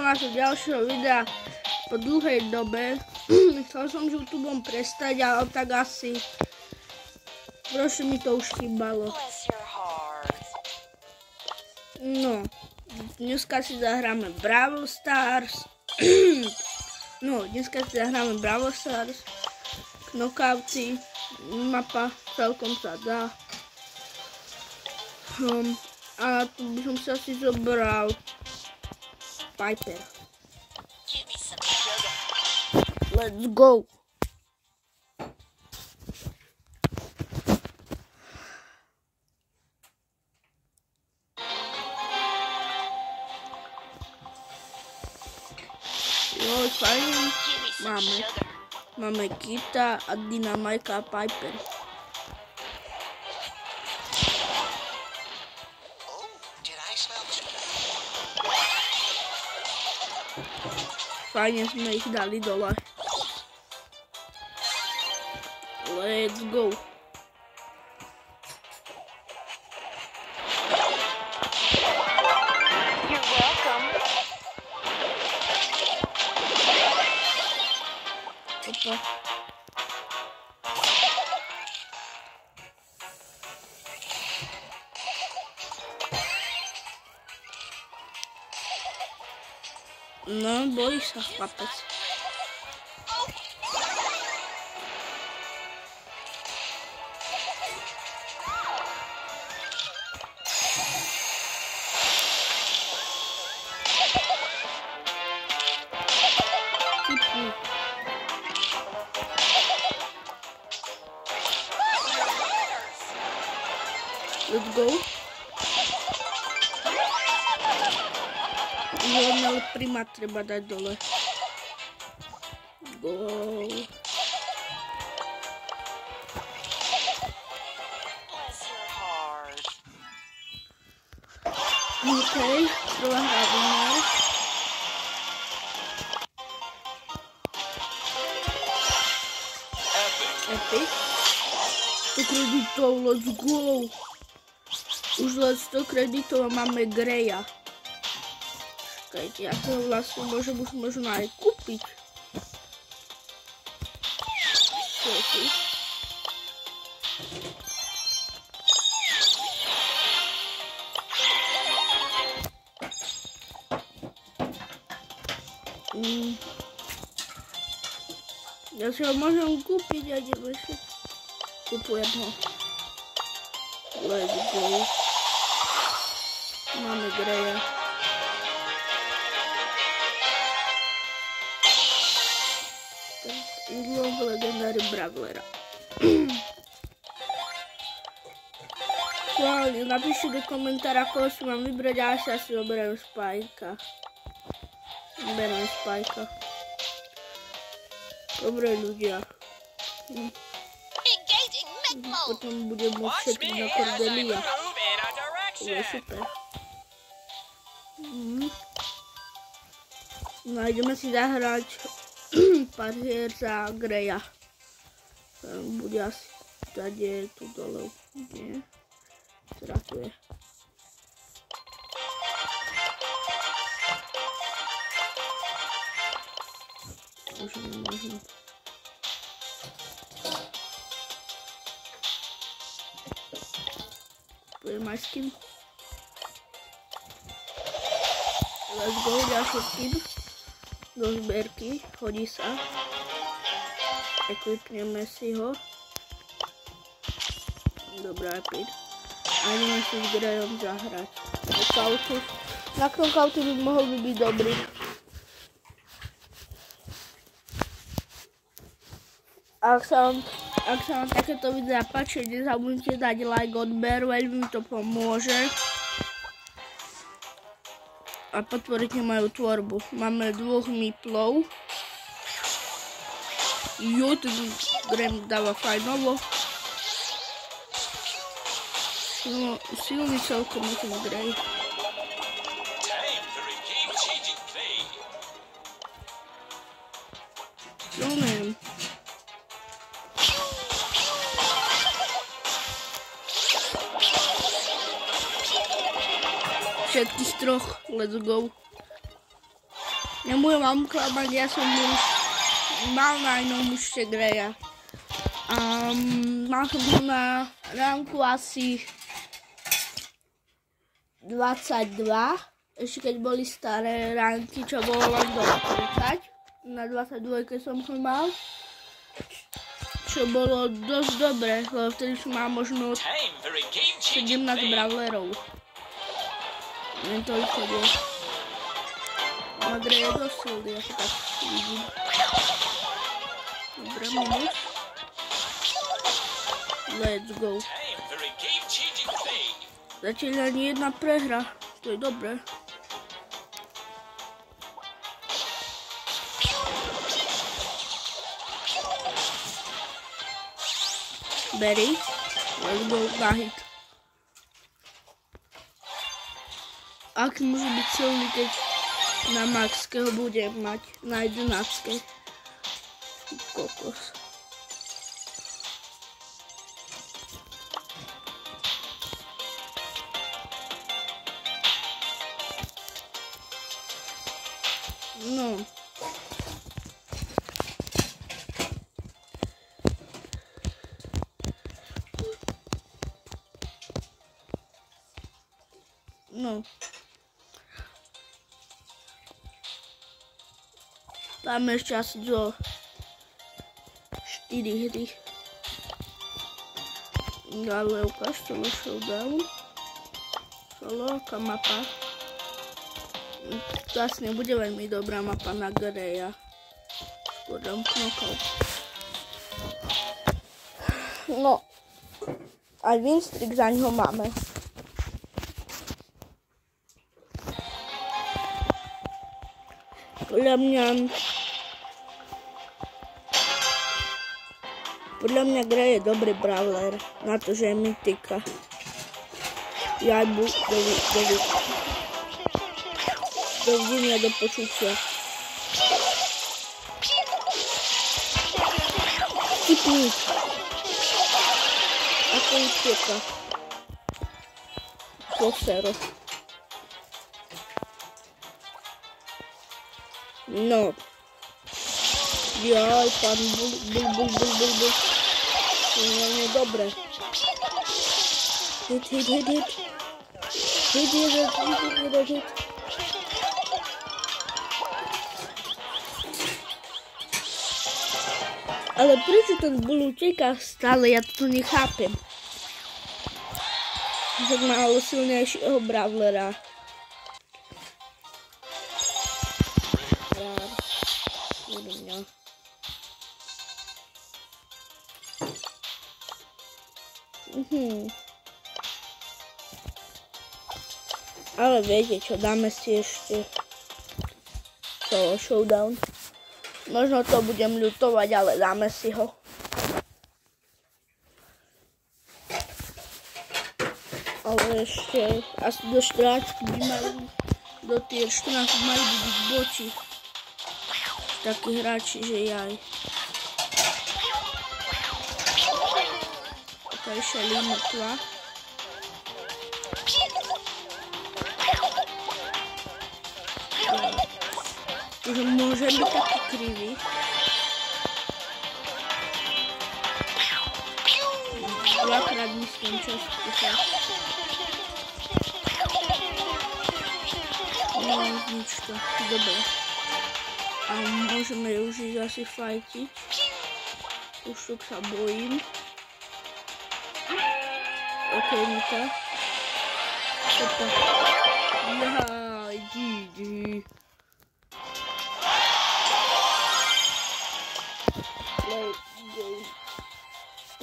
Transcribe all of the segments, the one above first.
nahlásiť ďalšieho videa po dlhej dobe. Chcel som s YouTubeom prestať, ale tak asi trošku mi to už chýbalo. No, dneska si zahráme Brawl Stars. Knockouty, mapa celkom sa dá. A tu by som si asi zobral Piper. Let's go! Jo, fajne. Máme Kita a Dynamajka a Piper. Fajne sme ich dali dole. Let's go. You're welcome. Opa. No, bojí sa chlapec. Let's go. Hlavne prima treba dať dole. Go. OK, prvá hra vymára. Epic. 100 kreditov, let's go. Už len 100 kreditov a máme Greya. Čakajte, ja to vlastne môžem už možno aj kúpiť. Čo je tu? Ja si ho môžem kúpiť a ideme si. Kúpujem ho. Let's go. Máme Greya. Už legendári Brawlera. Schválne, napíšte do komentára, koho si mám vybrať a ja si zoberiem Spajka. Beriem Spajka. Dobre ľudia. Potom budem môcť všetkých na Cordelia. To je super. No a ideme si zahrať pár hier za Greya. Bude asi tady tu dole. Nie. Teda tu je. Možno. Budem aj skin. Let's go, ďalší skin. Do zbierky, hodí sa. Equipneme si ho. Dobrá, epic. A ideme si s Greyom zahrať. Na knockoutu by mohol byť dobrý. Ak sa vám takéto videa páči, nezabudnite dať like, odber, veľmi mi to pomôže. A podporite moju tvorbu. Máme 2 meeplov. Jo, ten Grey dáva fajnovo. No, silný celkom je ten Grey. No, neviem. Všetkých troch, let's go. Nebudem vám klamať, ja som už mal na inom účte Greya. Mal som ho na ránku asi 22, ešte keď boli staré ránky, čo bolo len do 30. Na 22 som ho mal, čo bolo dosť dobré, lebo vtedy som mal možno 17 brawlerov. Len toľko bol. A Grey je dosť silný, ako tak vidím. Dobre, minus. Let's go. Zatiaľ ani jedna prehra, to je dobré. Berry, let's go na hit. Aký môže byť silný, keď na maxke ho budem mať, na 11. Kokos. No. No. Máme ešte asi do 4 hry. Ale ukáž solo showdown. Solo, aká mapa. To asi nebude veľmi dobrá mapa na Greya. Skôr dám knockout. No. Aj winstreak za ňoho máme. Podľa mňa Grey je dobrý brawler, na to, že je mytika. Jajbu, dovidenia, do počutia. Tipni. Ako utieka. Posero. No. Jaj, pan bul. To je veľmi dobre. Hit. Hit. Ale prečo ten bul uteká stále, ja to nechápem. Že má silnejšieho brawlera. Ale viete čo, dáme si ešte solo showdown. Možno to budem ľutovať, ale dáme si ho. Ale ešte asi do 14 by mali, do tier 14 mali byť boči. Takí hráči, že jaj. Takáže limitla. Takže môžem byť taký krivý. Dvakrát myslím, čo skúšať. No, nič to. Dobre. A môžeme už ísť asi fajtiť. Už tak sa bojím. OK, Mika. Opa. Jaj, GG.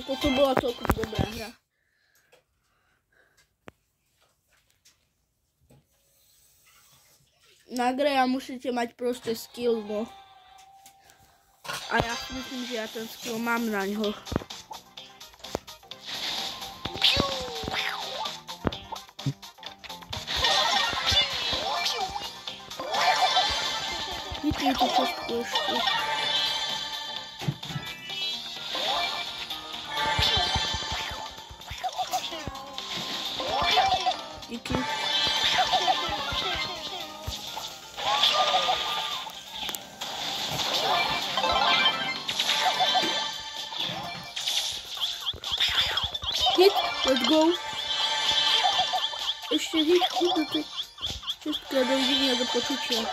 Toto bola celkom dobrá hra. Na Greya musíte mať proste skill, no. A ja si myslím, že ja ten skill mám na ňo. Vytri to častku ešte. Díky. Hit, let's go. Ešte hit do tej čestky a dovidenia do počutia.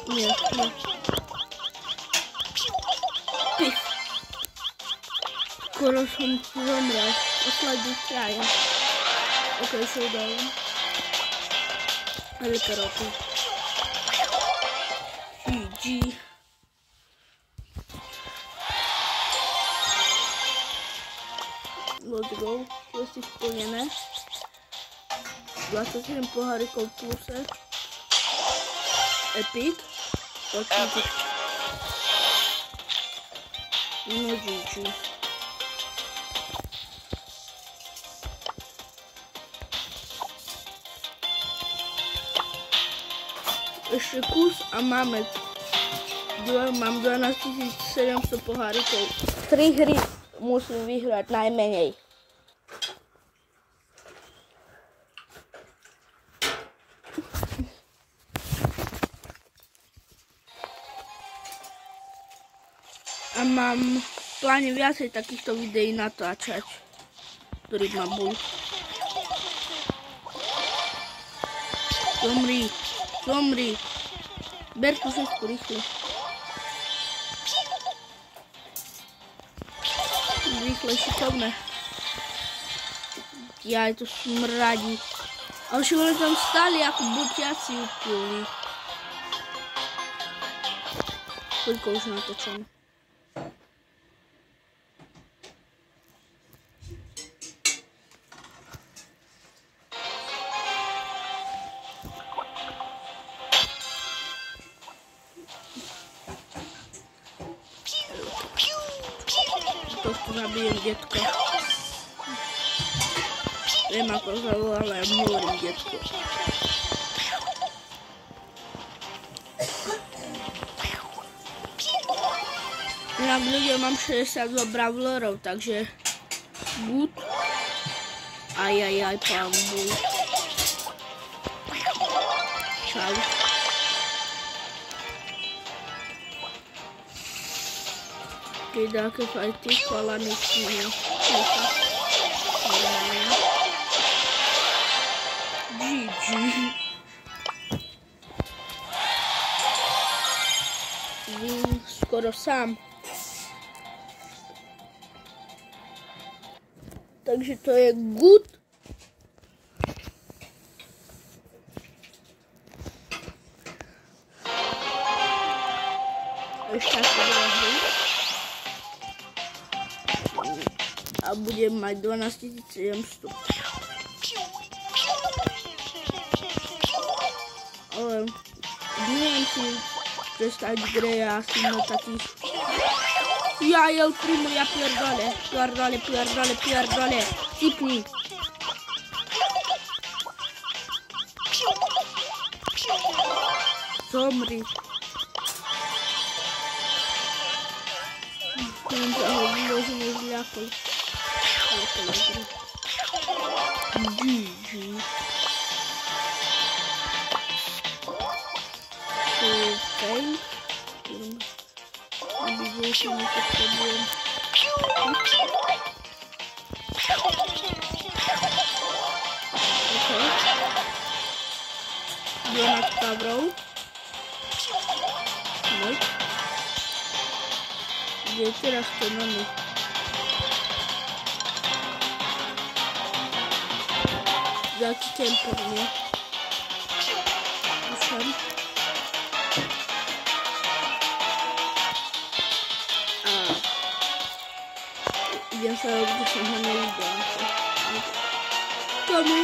Nie. Pif. Skoro som zomrel. Posledný traja. Ok, showdown. Ale peroty. GG. Let's go. Questy splnené. 27 pohárikov v pluse. Epic. Počkajte. No GG. Ešte kus a mám 12 700 pohárikov. 3 hry musím vyhrať najmenej. A mám v pláne viacej takýchto videí natáčať, ktorých ma bol. Zomri. Ber tú všetku rýchlo. Rýchle, šikovné. Jaj, to smradí. Ale však oni tam stáli ako buťaci úplní. Koľko už natočím. Tohto zabijem detka. Viem ako zavolám, ale ja mu hovorím detko. Inak ľudia mám 62 brawlerov, takže good. Ajajaj, pán Bůh. Čau. Keď dáke fajty, chválaný knihe. GG. Vím skoro sám. Takže to je good. Ešte ako dva hry. A budem mať 12 700. Ale neviem si prestať Greja asi na takých. Ja el primo, ja pierdole. Tipni. Zomri. Neviem sa ho vyložím, že zľakol. GG. Fail. Aby bol mi to problém. Ok. Bude nad kavrou. No. Kde je teraz to nami? Jaký temper, nie? Ušam. A idem sa robiť, že som ho nevidel. Tomu.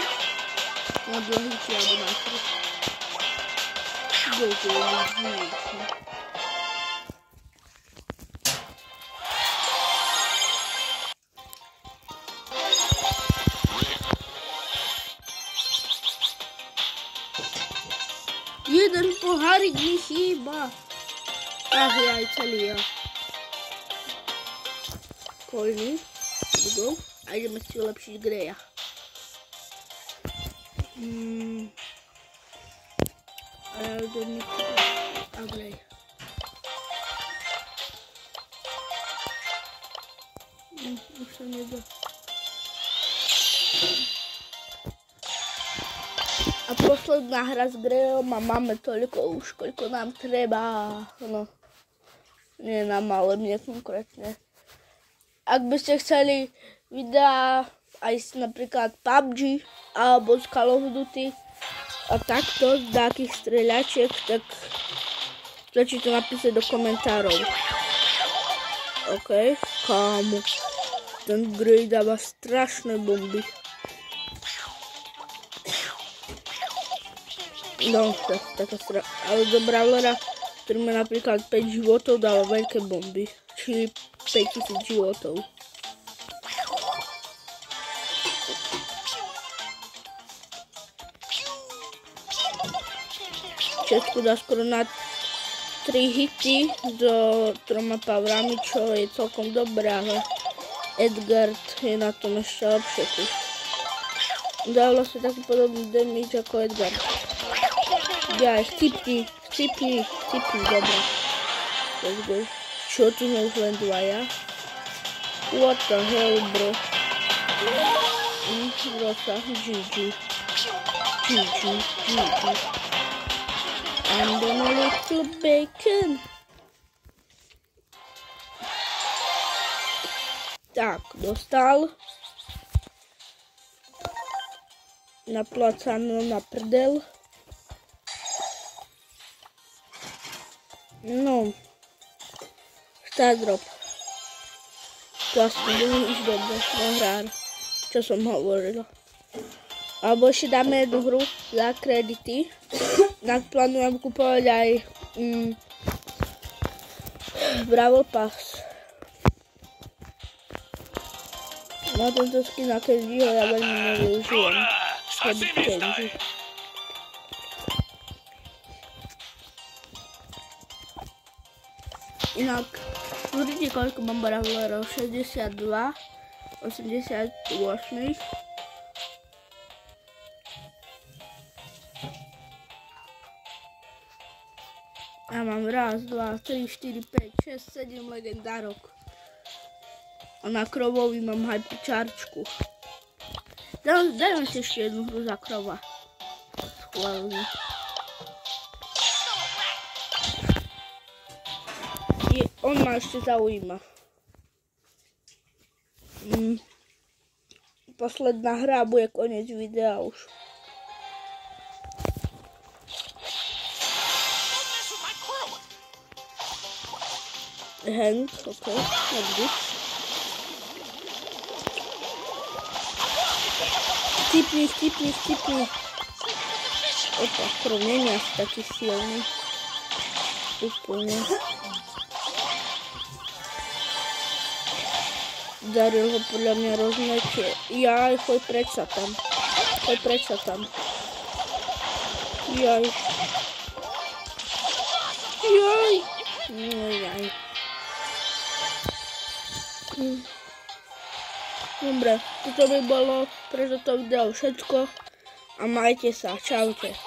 Na dlhýči alebo na krv. Dobre, vidíte. Jeden pohárik mi chýba. Ach, aj celý ja. Kojný. Budou. A ideme si vylepšiť Greya. A ja idem a Grey. Už sa nedá. A posledná hra s Greyom a máme toľko už, koľko nám treba. No, nie nám, ale mne konkrétne. Ak by ste chceli videá aj napríklad PUBG alebo z Call of Duty a takto z takých streľačiek, tak stačí to napísať do komentárov. OK, kámo. Ten Grey dáva strašné bomby. No, taká ale do Brawlera, ktorý má napríklad 5 životov, dáva veľké bomby. Či 5000 životov. Česku dá skoro na 3 hity so 3 powerami, čo je celkom dobré, ale Edgar je na tom ešte lepšie. Dá vlastne taký podobný damage ako Edgar. Ja, chcipni, dobre. Let's go. Čo tu sme už len dvaja? What the hell, bro? Rosa, GG. And then a little bacon. Tak, dostal. Naplacano na prdel. No. Star drop. To asi bude ísť dobre. Dohrár. Čo som hovorila. Alebo ešte dáme jednu hru za kredity. Plánujem kupovať aj Brawl Pass. Na tento skin na Kenjiho ja veľmi nevyužijem. Kenji. Inak, pozrite koľko mám Brawlerov. 62, 88. Ja mám 1, 2, 3, 4, 5, 6, 7 legendárok. A na Krovovi mám hyperčárčku. Dajme si ešte jednu hru za Krova. Schválne. On ma ešte zaujíma. Posledná hra, bude koniec videa už. Hank, ok, dobrý. Stipni. Opa, Krov nie je asi taký silný. Úplne. Daryl ho podľa mňa rozmetie. Jaj, choď predsa tam. Jaj. No jaj. Dobre, toto by bolo pre toto video všetko a majte sa, čaute.